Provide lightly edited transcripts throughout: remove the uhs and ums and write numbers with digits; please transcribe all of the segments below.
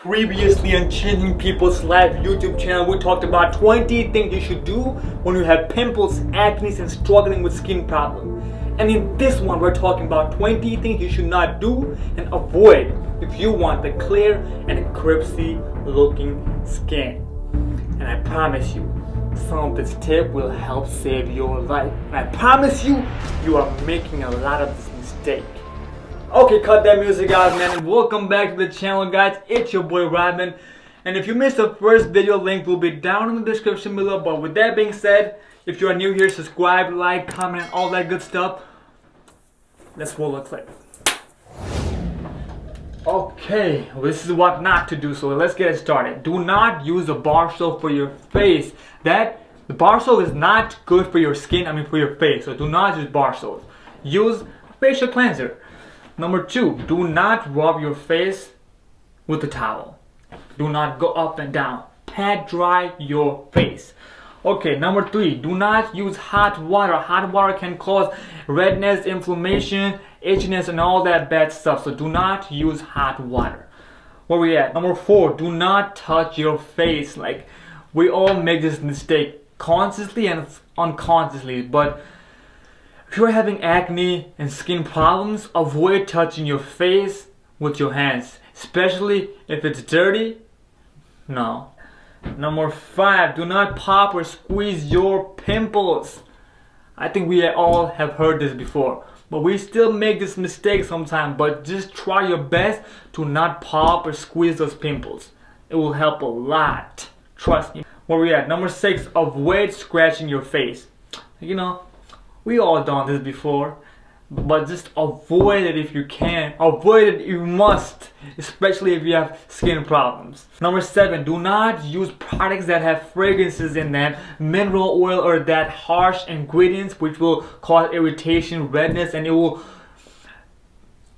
Previously on Changing People's Life YouTube channel, we talked about 20 things you should do when you have pimples, acne, and struggling with skin problems. And in this one, we're talking about 20 things you should not do and avoid if you want the clear and CRIPSY looking skin. And I promise you, some of this tip will help save your life. And I promise you, you are making a lot of this mistake. Okay, cut that music out, man, and welcome back to the channel, guys. It's your boy Robin, and if you missed the first video, link will be down in the description below. But with that being said, if you are new here, subscribe, like, comment, and all that good stuff. Let's roll a clip. Okay, well, this is what not to do, so let's get it started. Do not use a bar soap for your face. The bar soap is not good for your skin, for your face, so do not use bar soap. Use facial cleanser. Number 2, do not rub your face with a towel. Do not go up and down. Pat dry your face. Okay, number 3, do not use hot water. Hot water can cause redness, inflammation, itchiness, and all that bad stuff. So do not use hot water. Where we at? Number 4, do not touch your face. Like, we all make this mistake consciously and unconsciously, but if you're having acne and skin problems, avoid touching your face with your hands, especially if it's dirty. No. Number 5, do not pop or squeeze your pimples. I think we all have heard this before, but we still make this mistake sometimes. But just try your best to not pop or squeeze those pimples. It will help a lot. Trust me. Where we at? Number 6, avoid scratching your face. We all done this before, but just avoid it if you can. Avoid it if you must, especially if you have skin problems. Number 7, do not use products that have fragrances in them, mineral oil, or that harsh ingredients which will cause irritation, redness, and it will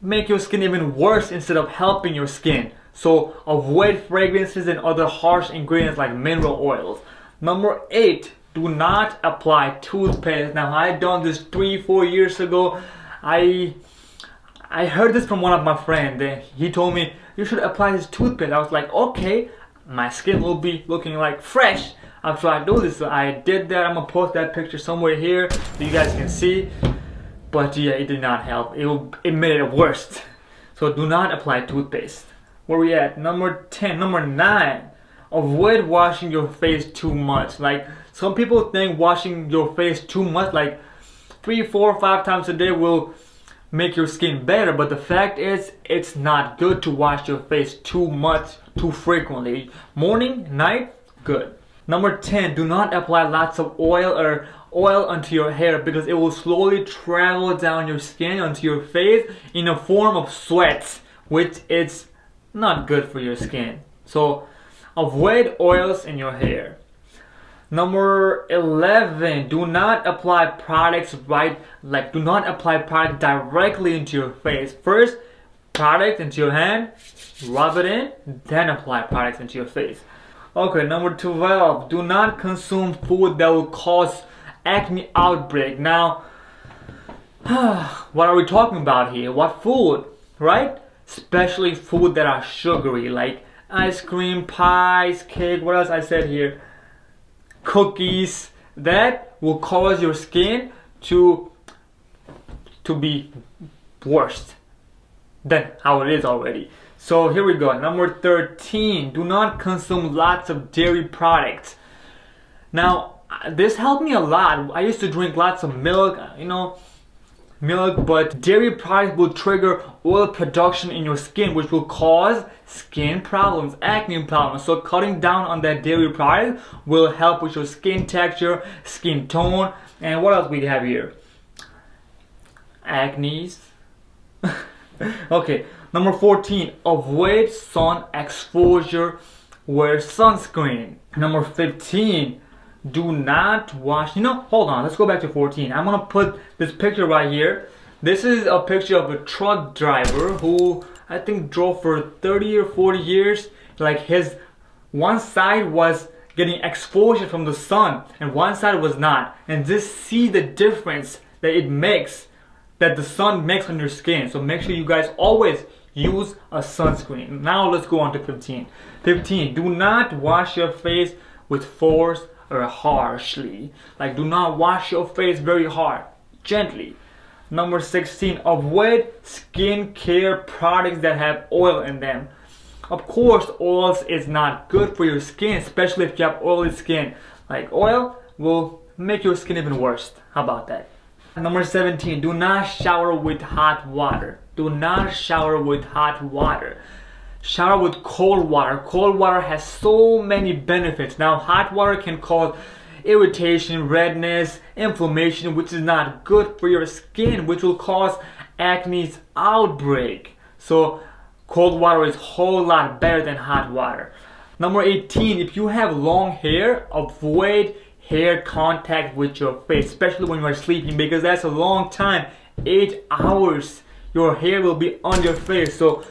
make your skin even worse instead of helping your skin. So avoid fragrances and other harsh ingredients like mineral oils. Number 8, do not apply toothpaste. Now, I done this 3-4 years ago. I heard this from one of my friends. He told me you should apply this toothpaste. I was like, okay, my skin will be looking like fresh after I do this. So I did that. I'm gonna post that picture somewhere here so you guys can see. But yeah, it did not help. It made it worse. So do not apply toothpaste. Where we at? Number 9. Avoid washing your face too much. Like, some people think washing your face too much, like 3, 4, 5 times a day, will make your skin better. But the fact is, it's not good to wash your face too much, too frequently. Morning, night, good. Number 10, do not apply lots of oil onto your hair, because it will slowly travel down your skin onto your face in a form of sweat, which is not good for your skin. So avoid oils in your hair. Number 11, do not apply products do not apply product directly into your face. First, product into your hand, rub it in, then apply products into your face. Okay, number 12, do not consume food that will cause acne outbreak. Now, what are we talking about here? What food, right? Especially food that are sugary, like ice cream, pies, cake, what else I said here? Cookies. That will cause your skin to be worse than how it is already. So here we go. Number 13, do not consume lots of dairy products. Now, this helped me a lot. I used to drink lots of milk, but dairy products will trigger oil production in your skin, which will cause skin problems, acne problems. So cutting down on that dairy product will help with your skin texture, skin tone, and what else we have here? Acne. Okay, number 14, avoid sun exposure, wear sunscreen. Number 15, do not wash. Hold on, let's go back to 14. I'm gonna put this picture right here. This is a picture of a truck driver who I think drove for 30 or 40 years. Like, his one side was getting exposure from the sun and one side was not. And just see the difference that it makes, that the sun makes on your skin. So make sure you guys always use a sunscreen. Now let's go on to 15. 15, do not wash your face with force or harshly. Like, do not wash your face very hard, gently. Number 16, avoid skincare products that have oil in them. Of course, oils is not good for your skin, especially if you have oily skin. Like, oil will make your skin even worse. How about that? Number 17, do not shower with hot water. Do not shower with hot water. Shower with cold water. Cold water has so many benefits. Now, hot water can cause irritation, redness, inflammation, which is not good for your skin, which will cause acne's outbreak. So cold water is a whole lot better than hot water. Number 18, if you have long hair, avoid hair contact with your face, especially when you are sleeping, because that's a long time. 8 hours your hair will be on your face. So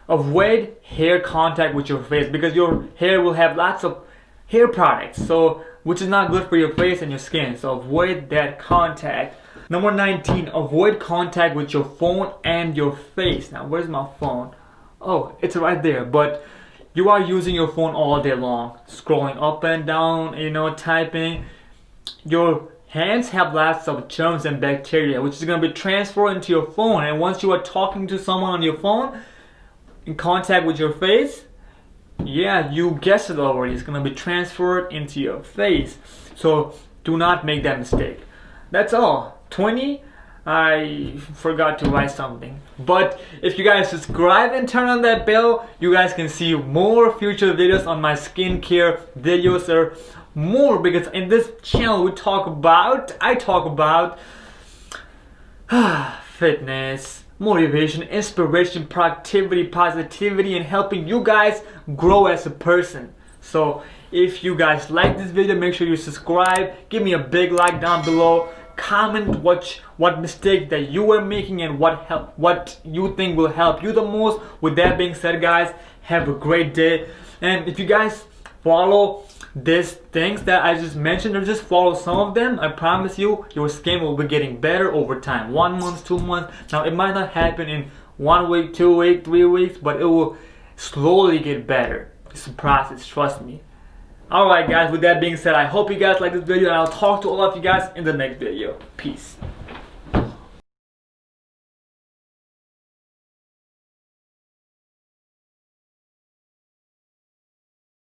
avoid hair contact with your face, because your hair will have lots of hair products, so which is not good for your face and your skin. So avoid that contact. Number 19, avoid contact with your phone and your face. Now, where's my phone? Oh, it's right there. But you are using your phone all day long, scrolling up and down, typing. Your hands have lots of germs and bacteria, which is going to be transferred into your phone. And once you are talking to someone on your phone, in contact with your face, yeah, you guessed it already, it's going to be transferred into your face. So do not make that mistake. That's all. 20, I forgot to write something. But if you guys subscribe and turn on that bell, you guys can see more future videos on my skincare videos or more, because in this channel I talk about fitness, motivation, inspiration, productivity, positivity, and helping you guys grow as a person. So if you guys like this video, make sure you subscribe, give me a big like down below, comment what mistake that you were making and what you think will help you the most. With that being said, guys, have a great day. And if you guys follow these things that I just mentioned, or just follow some of them, I promise you your skin will be getting better over time. 1 month, 2 months. Now, it might not happen in 1 week, 2 weeks, 3 weeks, but it will slowly get better. It's a process, trust me. Alright guys, with that being said, I hope you guys like this video, and I'll talk to all of you guys in the next video. Peace.